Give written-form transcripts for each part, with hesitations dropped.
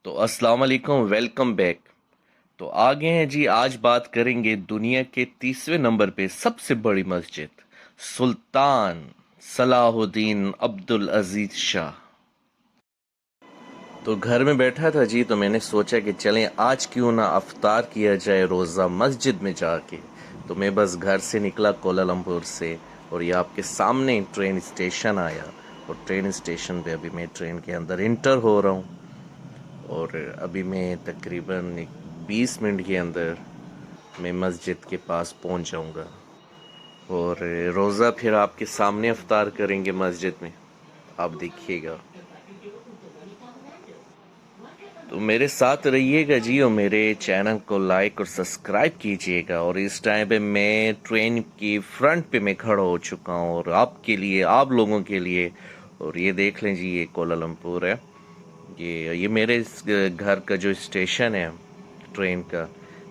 तो अस्सलाम वालेकुम, वेलकम बैक। तो आगे हैं जी, आज बात करेंगे दुनिया के 30वें नंबर पे सबसे बड़ी मस्जिद, सुल्तान सलाहुद्दीन अब्दुल अजीज शाह। तो घर में बैठा था जी, तो मैंने सोचा कि चलें आज क्यों ना अफ्तार किया जाए रोज़ा मस्जिद में जाके। तो मैं बस घर से निकला कोलालमपुर से, और ये आपके सामने ट्रेन स्टेशन आया, और ट्रेन स्टेशन पे अभी मैं ट्रेन के अंदर इंटर हो रहा हूँ। और अभी मैं तकरीबन 20 मिनट के अंदर मैं मस्जिद के पास पहुंच जाऊंगा, और रोज़ा फिर आपके सामने अफ्तार करेंगे मस्जिद में, आप देखिएगा। तो मेरे साथ रहिएगा जी, और मेरे चैनल को लाइक और सब्सक्राइब कीजिएगा। और इस टाइम पे मैं ट्रेन की फ्रंट पे मैं खड़ा हो चुका हूँ, और आपके लिए, आप लोगों के लिए। और ये देख लें जी, ये कोलालमपुर है। ये मेरे इस घर का जो स्टेशन है ट्रेन का,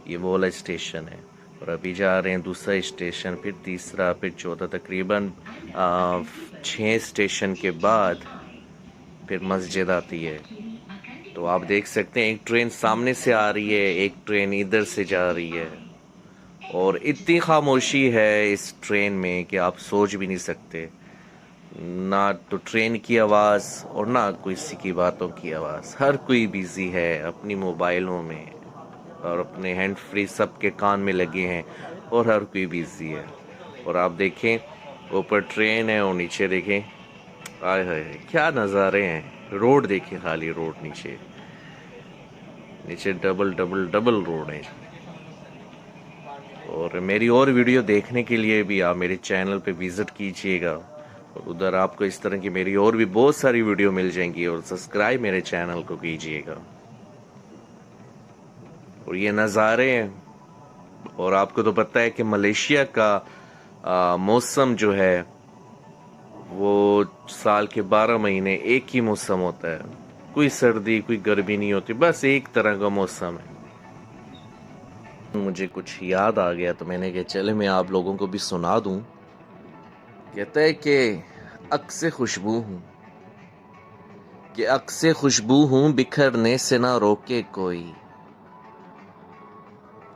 ये वो वाला स्टेशन है। और अभी जा रहे हैं दूसरा स्टेशन, फिर तीसरा, फिर चौथा, तकरीबन 6 स्टेशन के बाद फिर मस्जिद आती है। तो आप देख सकते हैं, एक ट्रेन सामने से आ रही है, एक ट्रेन इधर से जा रही है। और इतनी खामोशी है इस ट्रेन में कि आप सोच भी नहीं सकते। ना तो ट्रेन की आवाज़ और ना किसी की बातों की आवाज़। हर कोई बिजी है अपनी मोबाइलों में, और अपने हैंड फ्री सबके कान में लगे हैं, और हर कोई बिजी है। और आप देखें, ऊपर ट्रेन है और नीचे देखें, आय हाय क्या नज़ारे हैं। रोड देखें, खाली रोड, नीचे नीचे डबल डबल डबल रोड है। और मेरी और वीडियो देखने के लिए भी आप मेरे चैनल पे विज़िट कीजिएगा, और उधर आपको इस तरह की मेरी और भी बहुत सारी वीडियो मिल जाएंगी। और सब्सक्राइब मेरे चैनल को कीजिएगा। और ये नज़ारे हैं। और आपको तो पता है कि मलेशिया का मौसम जो है, वो साल के 12 महीने एक ही मौसम होता है। कोई सर्दी कोई गर्मी नहीं होती, बस एक तरह का मौसम है। मुझे कुछ याद आ गया, तो मैंने कहा चले मैं आप लोगों को भी सुना दूं। कहता है कि अक्से खुशबू हूँ, कि अक्से खुशबू हूँ, बिखरने से ना रोके कोई।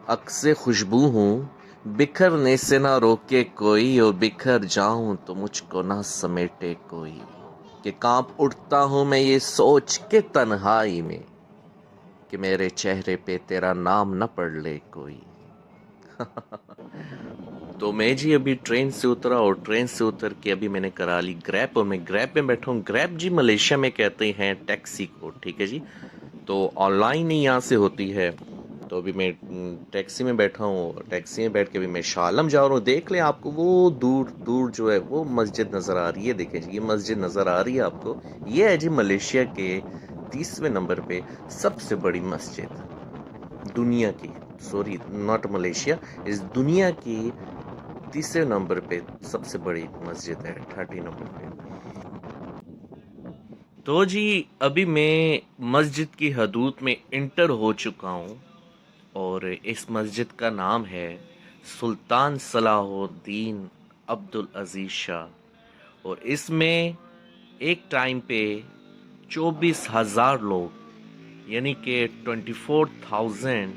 अक्से खुशबू हूँ, बिखरने से ना रोके कोई, और बिखर जाऊं तो मुझको ना समेटे कोई। कि कांप उठता हूँ मैं ये सोच के तन्हाई में, कि मेरे चेहरे पे तेरा नाम न पढ़ ले कोई। तो मैं जी अभी ट्रेन से उतरा, और ट्रेन से उतर के अभी मैंने करा ली ग्रैब, और मैं ग्रैब में बैठा हूँ। ग्रैब जी मलेशिया में कहते हैं टैक्सी को, ठीक है जी। तो ऑनलाइन ही यहाँ से होती है। तो अभी मैं टैक्सी में बैठा हूँ, टैक्सी में बैठ के अभी मैं शालम जा रहा हूँ। देख लें, आपको वो दूर दूर जो है वो मस्जिद नज़र आ रही है। देखें जी, ये मस्जिद नज़र आ रही है आपको। ये है जी मलेशिया के 30वें नंबर पे सबसे बड़ी मस्जिद दुनिया की। सॉरी, नॉट मलेशिया, इस दुनिया की 30वें नंबर पे सबसे बड़ी मस्जिद है, 30 नंबर पे। तो जी अभी मैं मस्जिद की हदूद में इंटर हो चुका हूँ, और इस मस्जिद का नाम है सुल्तान सलाहुद्दीन अब्दुल अजीज शाह। और इसमें एक टाइम पे 24,000 लोग, यानी कि 24,000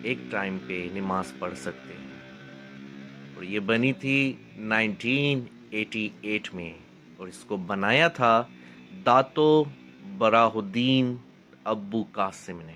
एक टाइम पे नमाज पढ़ सकते हैं। और ये बनी थी 1988 में, और इसको बनाया था दातो बराहुद्दीन अब्बू कासिम ने।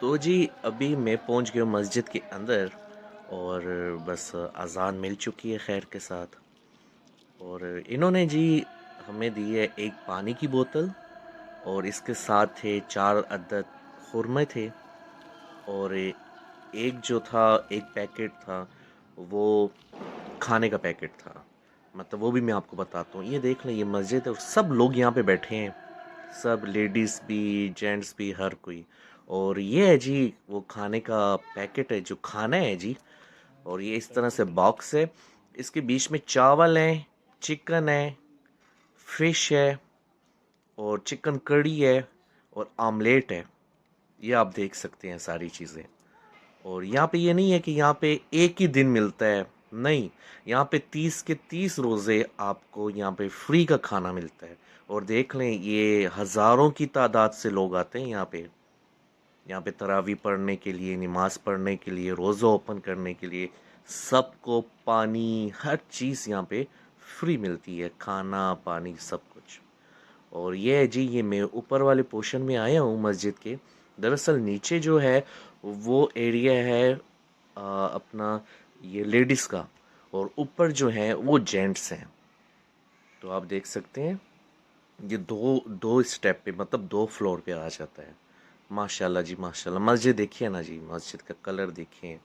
तो जी अभी मैं पहुंच गया मस्जिद के अंदर, और बस अजान मिल चुकी है खैर के साथ। और इन्होंने जी हमें दी है एक पानी की बोतल, और इसके साथ थे 4 अदद खुरमे थे। और एक जो था, एक पैकेट था, वो खाने का पैकेट था। मतलब वो भी मैं आपको बताता हूँ। ये देख लें, ये मस्जिद है और सब लोग यहाँ पे बैठे हैं, सब लेडीज़ भी जेंट्स भी, हर कोई। और ये है जी वो खाने का पैकेट है, जो खाना है जी। और ये इस तरह से बॉक्स है, इसके बीच में चावल हैं, चिकन है, फिश है और चिकन कड़ी है और आमलेट है। ये आप देख सकते हैं सारी चीज़ें। और यहाँ पे ये नहीं है कि यहाँ पे एक ही दिन मिलता है, नहीं, यहाँ पे 30 के 30 रोज़े आपको यहाँ पे फ्री का खाना मिलता है। और देख लें, ये हज़ारों की तादाद से लोग आते हैं यहाँ पे तरावी पढ़ने के लिए, नमाज़ पढ़ने के लिए, रोज़ा ओपन करने के लिए। सबको पानी, हर चीज़ यहाँ पे फ्री मिलती है, खाना पानी सब कुछ। और ये है जी, ये मैं ऊपर वाले पोर्शन में आया हूँ मस्जिद के। दरअसल नीचे जो है वो एरिया है अपना ये लेडीज़ का, और ऊपर जो है वो जेंट्स हैं। तो आप देख सकते हैं ये दो दो स्टेप पे, मतलब 2 फ्लोर पे आ जाता है। माशाल्लाह जी माशाल्लाह। मस्जिद देखिए ना जी, मस्जिद का कलर देखिए।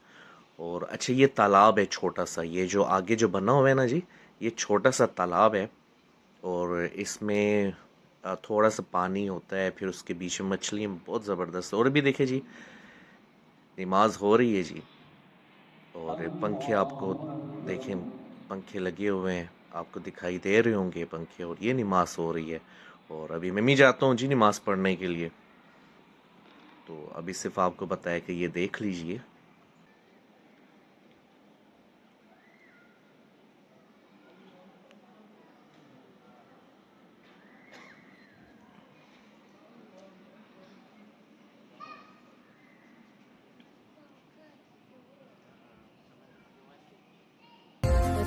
और अच्छा, ये तालाब है छोटा सा, ये जो आगे जो बना हुआ है ना जी, ये छोटा सा तालाब है। और इसमें थोड़ा सा पानी होता है, फिर उसके बीच में मछलियाँ बहुत ज़बरदस्त। और भी देखिए जी, नमाज हो रही है जी। और पंखे आपको देखें, पंखे लगे हुए हैं, आपको दिखाई दे रहे होंगे पंखे। और ये नमाज हो रही है। और अभी मैं भी जाता हूँ जी नमाज पढ़ने के लिए। तो अभी सिर्फ आपको बताया कि ये देख लीजिए।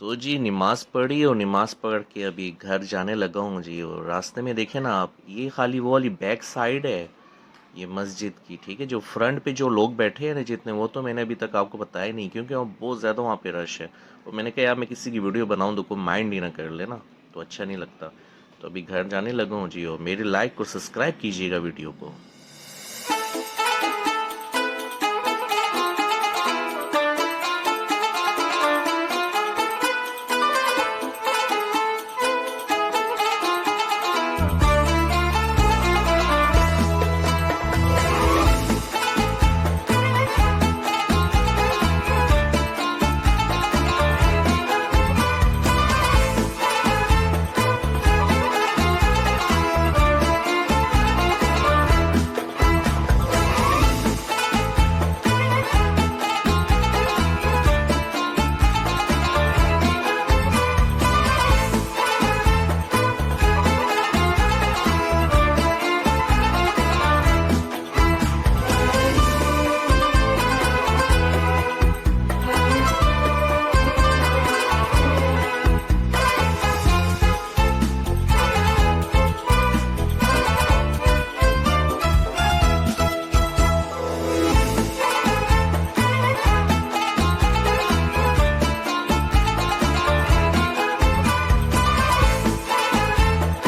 तो जी नमाज पढ़ी और नमाज पढ़ के अभी घर जाने लगा हूँ जी। और रास्ते में देखे ना आप, ये खाली वो वाली बैक साइड है ये मस्जिद की, ठीक है। जो फ्रंट पे जो लोग बैठे हैं ना जितने, वो तो मैंने अभी तक आपको बताया नहीं, क्योंकि वहाँ बहुत ज़्यादा वहाँ पे रश है। और मैंने कहा यार मैं किसी की वीडियो बनाऊँ तो कोई माइंड ही ना कर लेना, तो अच्छा नहीं लगता। तो अभी घर जाने लगा हूँ जी। और मेरे लाइक और सब्सक्राइब कीजिएगा वीडियो को।